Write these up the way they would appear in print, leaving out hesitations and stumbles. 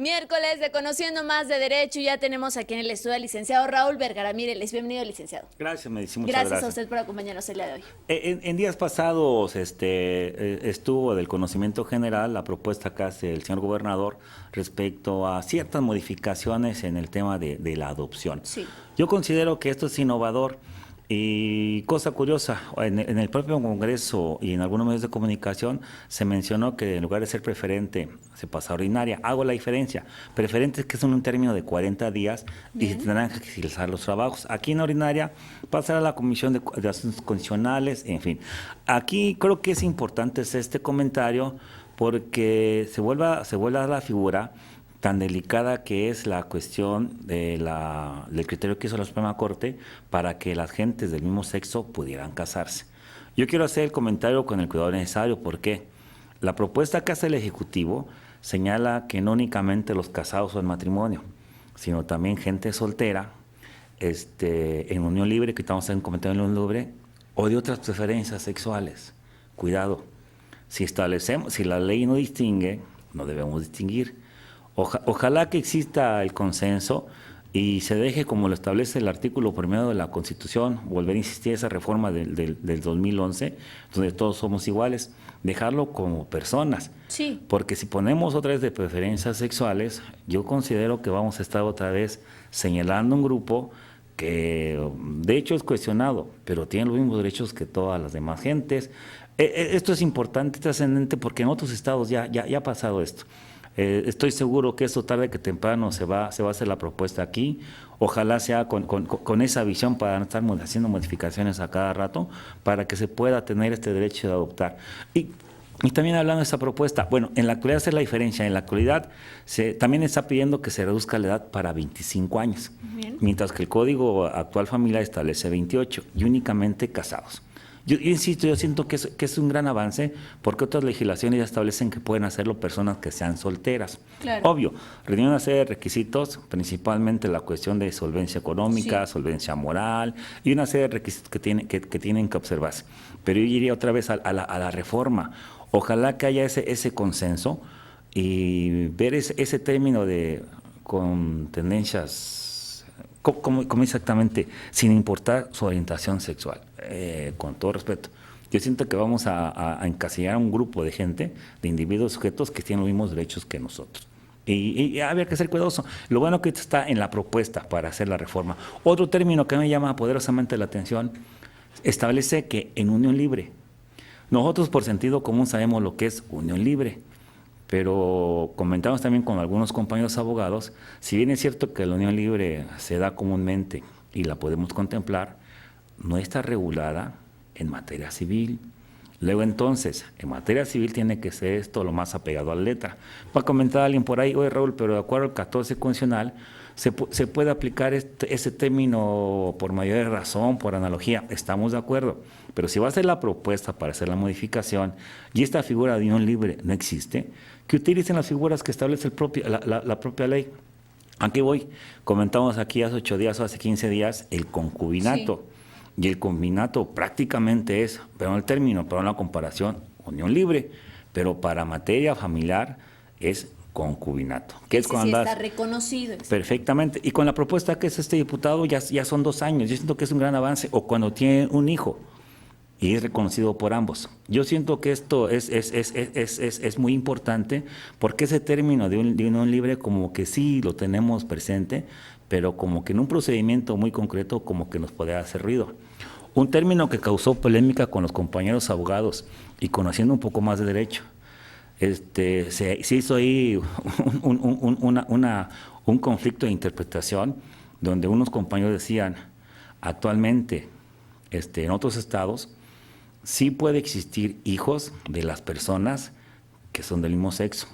Miércoles de Conociendo Más de Derecho, ya tenemos aquí en el estudio al licenciado Raúl Vergara Mireles. Bienvenido, licenciado. Gracias, Medici, muchas Gracias a gracias. usted por acompañarnos el día de hoy. En días pasados estuvo del conocimiento general la propuesta que hace el señor gobernador respecto a ciertas modificaciones en el tema de la adopción. Sí. Yo considero que esto es innovador. Y cosa curiosa, en el propio Congreso y en algunos medios de comunicación se mencionó que en lugar de ser preferente se pasa a ordinaria. Hago la diferencia. Preferente es que es un término de 40 días y se tendrán que agilizar los trabajos. Aquí en ordinaria pasará a la Comisión de Asuntos Constitucionales, en fin. Aquí creo que es importante hacer este comentario porque se vuelve a dar la figura tan delicada que es la cuestión del criterio que hizo la Suprema Corte para que las gentes del mismo sexo pudieran casarse. Yo quiero hacer el comentario con el cuidado necesario porque la propuesta que hace el Ejecutivo señala que no únicamente los casados son matrimonio, sino también gente soltera, en unión libre, que estamos en comentario en unión libre, o de otras preferencias sexuales. Cuidado, si la ley no distingue, no debemos distinguir. Ojalá que exista el consenso y se deje, como lo establece el artículo primero de la Constitución, volver a insistir esa reforma del 2011, donde todos somos iguales, dejarlo como personas. Sí. Porque si ponemos otra vez de preferencias sexuales, yo considero que vamos a estar otra vez señalando un grupo que de hecho es cuestionado, pero tiene los mismos derechos que todas las demás gentes. Esto es importante, trascendente, porque en otros estados ya ha pasado esto. Estoy seguro que esto tarde que temprano se va a hacer la propuesta aquí. Ojalá sea con esa visión para no estar haciendo modificaciones a cada rato, para que se pueda tener este derecho de adoptar. Y también hablando de esa propuesta, bueno, en la actualidad esa es la diferencia. En la actualidad también está pidiendo que se reduzca la edad para 25 años, Bien. mientras que el Código Actual Familiar establece 28 y únicamente casados. Yo insisto, yo siento que es un gran avance porque otras legislaciones ya establecen que pueden hacerlo personas que sean solteras. Claro. Obvio, reúnen una serie de requisitos, principalmente la cuestión de solvencia económica, Sí. solvencia moral y una serie de requisitos que tienen que observarse. Pero yo iría otra vez a la reforma. Ojalá que haya ese consenso y ver ese término con tendencias, como exactamente, sin importar su orientación sexual, con todo respeto. Yo siento que vamos a encasillar a un grupo de gente, de individuos sujetos que tienen los mismos derechos que nosotros. Y habría que ser cuidadoso. Lo bueno que está en la propuesta para hacer la reforma. Otro término que me llama poderosamente la atención, establece que en unión libre, nosotros por sentido común sabemos lo que es unión libre, pero comentamos también con algunos compañeros abogados, si bien es cierto que la unión libre se da comúnmente y la podemos contemplar, no está regulada en materia civil. Luego entonces, en materia civil tiene que ser esto lo más apegado a la letra. Va a comentar alguien por ahí, oye Raúl, pero de acuerdo al 14 constitucional, se puede aplicar ese término por mayor de razón, por analogía, estamos de acuerdo. Pero si va a ser la propuesta para hacer la modificación y esta figura de unión libre no existe, que utilicen las figuras que establece la propia ley. Aquí voy, comentamos aquí hace 8 días o hace 15 días el concubinato. Sí. Y el concubinato prácticamente es, pero el término, pero la comparación, unión libre, pero para materia familiar es concubinato. Que es cuando sí está reconocido. Perfectamente. Y con la propuesta que es este diputado ya son 2 años. Yo siento que es un gran avance. O cuando tiene un hijo y es reconocido por ambos. Yo siento que esto es muy importante porque ese término de unión libre como que sí lo tenemos presente, pero como que en un procedimiento muy concreto como que nos puede hacer ruido. Un término que causó polémica con los compañeros abogados y conociendo un poco más de derecho. Se hizo ahí un conflicto de interpretación donde unos compañeros decían, actualmente en otros estados sí puede existir hijos de las personas que son del mismo sexo.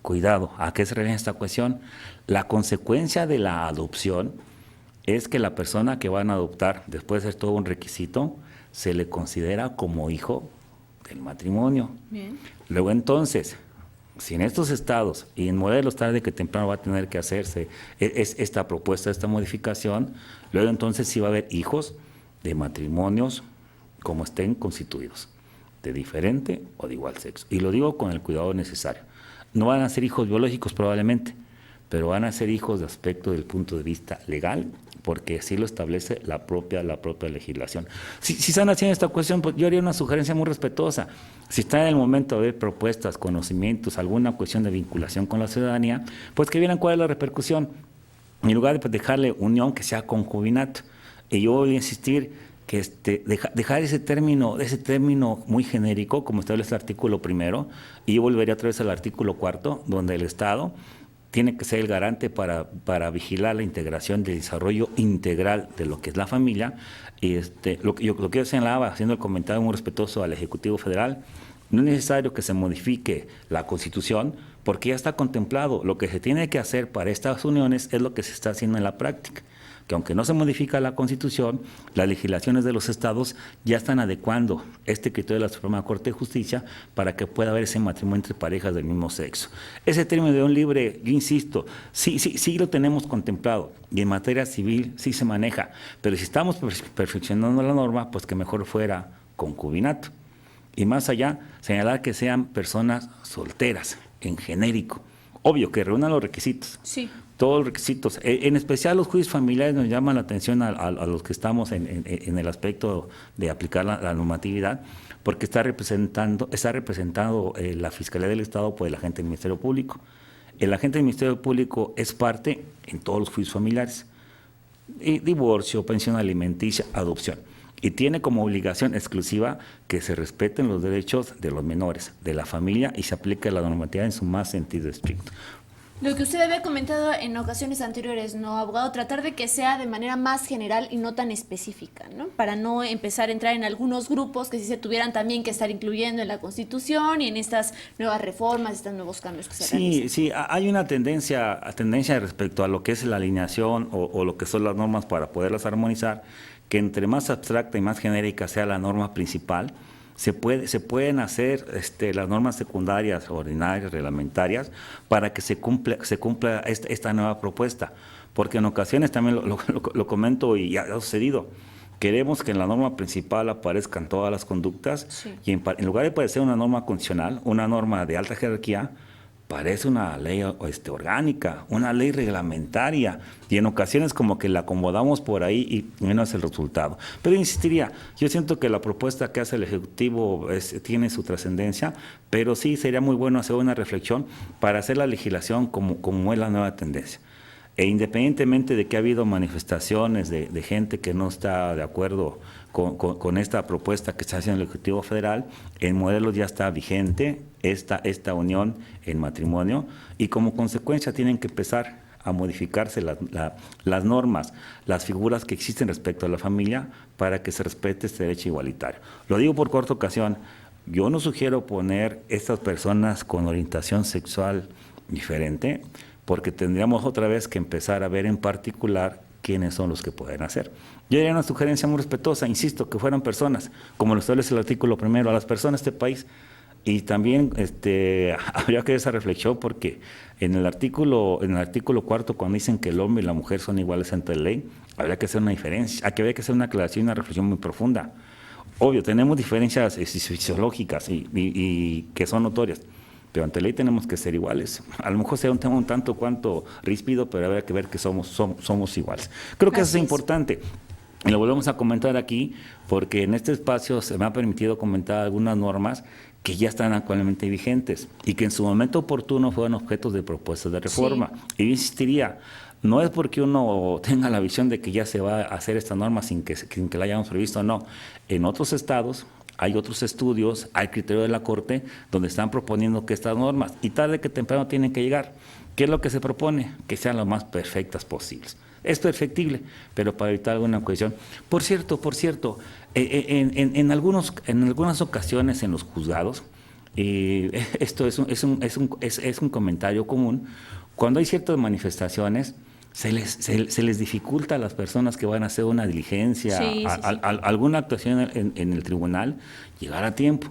Cuidado, ¿a qué se refiere esta cuestión? La consecuencia de la adopción es que la persona que van a adoptar, después de ser todo un requisito, se le considera como hijo del matrimonio. Bien. Luego entonces, si en estos estados y en modelos tarde que temprano va a tener que hacerse esta propuesta, esta modificación, luego entonces sí va a haber hijos de matrimonios como estén constituidos, de diferente o de igual sexo. Y lo digo con el cuidado necesario. No van a ser hijos biológicos probablemente, pero van a ser hijos de aspecto del punto de vista legal, porque así lo establece la propia legislación. Si están haciendo esta cuestión, pues yo haría una sugerencia muy respetuosa. Si está en el momento de ver propuestas, conocimientos, alguna cuestión de vinculación con la ciudadanía, pues que vieran cuál es la repercusión. En lugar de dejarle unión, que sea concubinato. Y yo voy a insistir que dejar ese término muy genérico, como establece el artículo 1, y yo volvería otra vez al artículo 4, donde el Estado tiene que ser el garante para vigilar la integración del desarrollo integral de lo que es la familia. Y lo que yo señalaba, haciendo el comentario muy respetuoso al Ejecutivo Federal, no es necesario que se modifique la Constitución, porque ya está contemplado. Lo que se tiene que hacer para estas uniones es lo que se está haciendo en la práctica, que aunque no se modifica la Constitución, las legislaciones de los estados ya están adecuando este criterio de la Suprema Corte de Justicia para que pueda haber ese matrimonio entre parejas del mismo sexo. Ese término de unión libre, yo insisto, sí lo tenemos contemplado, y en materia civil sí se maneja, pero si estamos perfeccionando la norma, pues que mejor fuera concubinato. Y más allá, señalar que sean personas solteras, en genérico. Obvio, que reúnan los requisitos. Sí. Todos los requisitos. En especial los juicios familiares nos llaman la atención a los que estamos en el aspecto de aplicar la normatividad, porque está representando la Fiscalía del Estado por el agente del Ministerio Público. El agente del Ministerio Público es parte en todos los juicios familiares. Divorcio, pensión alimenticia, adopción. Y tiene como obligación exclusiva que se respeten los derechos de los menores, de la familia, y se aplique la normatividad en su más sentido estricto. Lo que usted había comentado en ocasiones anteriores, ¿no, abogado? Tratar de que sea de manera más general y no tan específica, ¿no? Para no empezar a entrar en algunos grupos que sí se tuvieran también que estar incluyendo en la Constitución y en estas nuevas reformas, estos nuevos cambios que se realizan. Sí, hay una tendencia respecto a lo que es la alineación o lo que son las normas para poderlas armonizar, que entre más abstracta y más genérica sea la norma principal, se pueden hacer las normas secundarias, ordinarias, reglamentarias, para que se cumpla esta nueva propuesta. Porque en ocasiones, también lo comento y ya ha sucedido, queremos que en la norma principal aparezcan todas las conductas, sí, y en lugar de parecer una norma constitucional, una norma de alta jerarquía, parece una ley orgánica, una ley reglamentaria, y en ocasiones como que la acomodamos por ahí y menos es el resultado. Pero insistiría, yo siento que la propuesta que hace el Ejecutivo tiene su trascendencia, pero sí sería muy bueno hacer una reflexión para hacer la legislación como es la nueva tendencia. E independientemente de que ha habido manifestaciones de gente que no está de acuerdo con esta propuesta que está haciendo el Ejecutivo Federal, en Morelos ya está vigente esta unión en matrimonio, y como consecuencia tienen que empezar a modificarse las normas, las figuras que existen respecto a la familia, para que se respete este derecho igualitario. Lo digo por corta ocasión, yo no sugiero poner estas personas con orientación sexual diferente, porque tendríamos otra vez que empezar a ver en particular quiénes son los que pueden hacer. Yo haría una sugerencia muy respetuosa, insisto, que fueran personas, como lo establece el artículo 1, a las personas de este país. Y también habría que hacer esa reflexión, porque en el artículo 4, cuando dicen que el hombre y la mujer son iguales ante la ley, habría que hacer una diferencia, habría que hacer una aclaración y una reflexión muy profunda. Obvio, tenemos diferencias fisiológicas y que son notorias, pero ante ley tenemos que ser iguales. A lo mejor sea un tema un tanto cuanto ríspido, pero habrá que ver que somos iguales. Creo que eso es importante. Y lo volvemos a comentar aquí, porque en este espacio se me ha permitido comentar algunas normas que ya están actualmente vigentes y que en su momento oportuno fueron objetos de propuestas de reforma. Sí. Y yo insistiría, no es porque uno tenga la visión de que ya se va a hacer esta norma sin que la hayamos previsto, no. En otros estados hay otros estudios, hay criterio de la Corte, donde están proponiendo que estas normas, y tarde que temprano tienen que llegar. ¿Qué es lo que se propone? Que sean lo más perfectas posibles. Es perfectible, pero para evitar alguna cuestión. Por cierto, en algunas ocasiones en los juzgados, esto es un comentario común, cuando hay ciertas manifestaciones, se les dificulta a las personas que van a hacer una diligencia, alguna actuación en el tribunal, llegar a tiempo.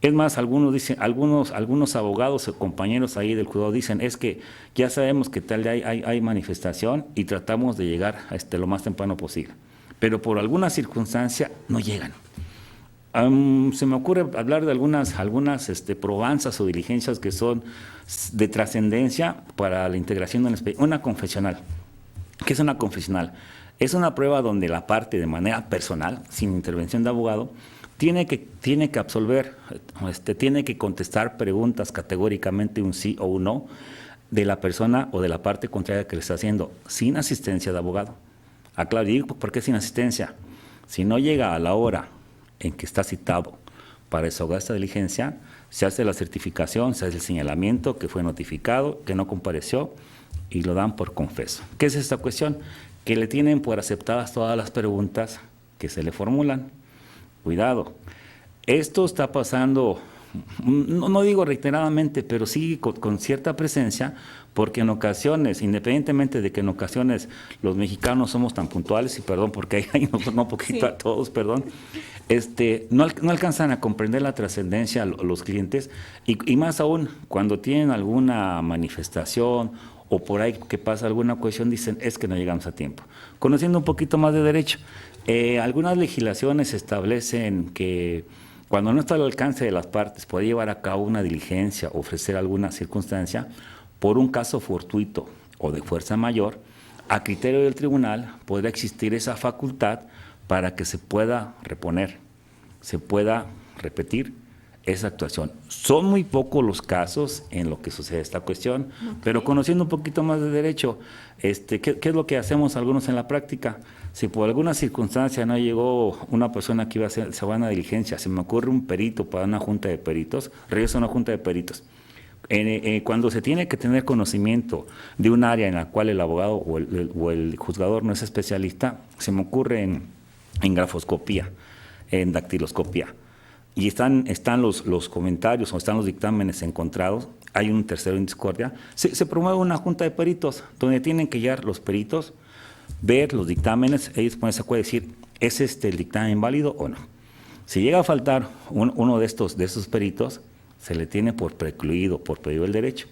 Es más, algunos abogados o compañeros ahí del juzgado dicen, es que ya sabemos que tal día hay manifestación y tratamos de llegar lo más temprano posible, pero por alguna circunstancia no llegan. Se me ocurre hablar de algunas probanzas o diligencias que son de trascendencia para la integración de una confesional. ¿Qué es una confesional? Es una prueba donde la parte, de manera personal, sin intervención de abogado, tiene que absolver, tiene que contestar preguntas categóricamente un sí o un no de la persona o de la parte contraria que le está haciendo, sin asistencia de abogado. Aclaro, digo, ¿por qué sin asistencia? Si no llega a la hora en que está citado para desahogar esta diligencia, se hace la certificación, se hace el señalamiento que fue notificado, que no compareció y lo dan por confeso. ¿Qué es esta cuestión? Que le tienen por aceptadas todas las preguntas que se le formulan. Cuidado, esto está pasando, no digo reiteradamente, pero sí con cierta presencia, porque en ocasiones, independientemente de que en ocasiones los mexicanos somos tan puntuales, y perdón porque hay no poquito a todos, perdón, no alcanzan a comprender la trascendencia los clientes, y más aún cuando tienen alguna manifestación o por ahí que pasa alguna cuestión, dicen, es que no llegamos a tiempo. Conociendo un poquito más de derecho, algunas legislaciones establecen que cuando no está al alcance de las partes puede llevar a cabo una diligencia, ofrecer alguna circunstancia por un caso fortuito o de fuerza mayor, a criterio del tribunal podrá existir esa facultad para que se pueda reponer, se pueda repetir esa actuación. Son muy pocos los casos en los que sucede esta cuestión, pero conociendo un poquito más de derecho, ¿qué es lo que hacemos algunos en la práctica? Si por alguna circunstancia no llegó una persona que iba a hacer una diligencia, se me ocurre un perito para una junta de peritos, regresa a una junta de peritos. Cuando se tiene que tener conocimiento de un área en la cual el abogado o el juzgador no es especialista, se me ocurre en grafoscopía, en dactiloscopía. Y están los comentarios o están los dictámenes encontrados, hay un tercero en discordia, se promueve una junta de peritos donde tienen que llegar los peritos, ver los dictámenes, ellos pueden decir, ¿es el dictamen válido o no? Si llega a faltar uno de estos peritos, se le tiene por precluido, por pedido del derecho.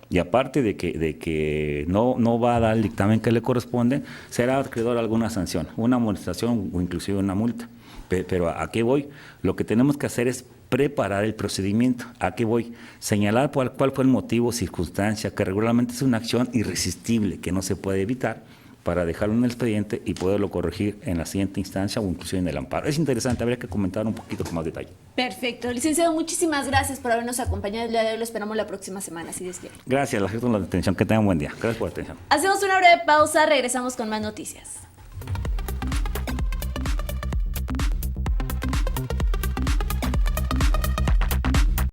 Y aparte de que no va a dar el dictamen que le corresponde, será acreedor a alguna sanción, una amonestación o inclusive una multa. Pero ¿a qué voy? Lo que tenemos que hacer es preparar el procedimiento. ¿A qué voy? Señalar cuál fue el motivo, circunstancia, que regularmente es una acción irresistible, que no se puede evitar, para dejarlo en el expediente y poderlo corregir en la siguiente instancia o inclusive en el amparo. Es interesante, habría que comentar un poquito con más detalle. Perfecto. Licenciado, muchísimas gracias por habernos acompañado el día de hoy. Lo esperamos la próxima semana, si Dios quiere. Gracias, la gente por la atención. Que tengan un buen día. Gracias por la atención. Hacemos una breve pausa, regresamos con más noticias.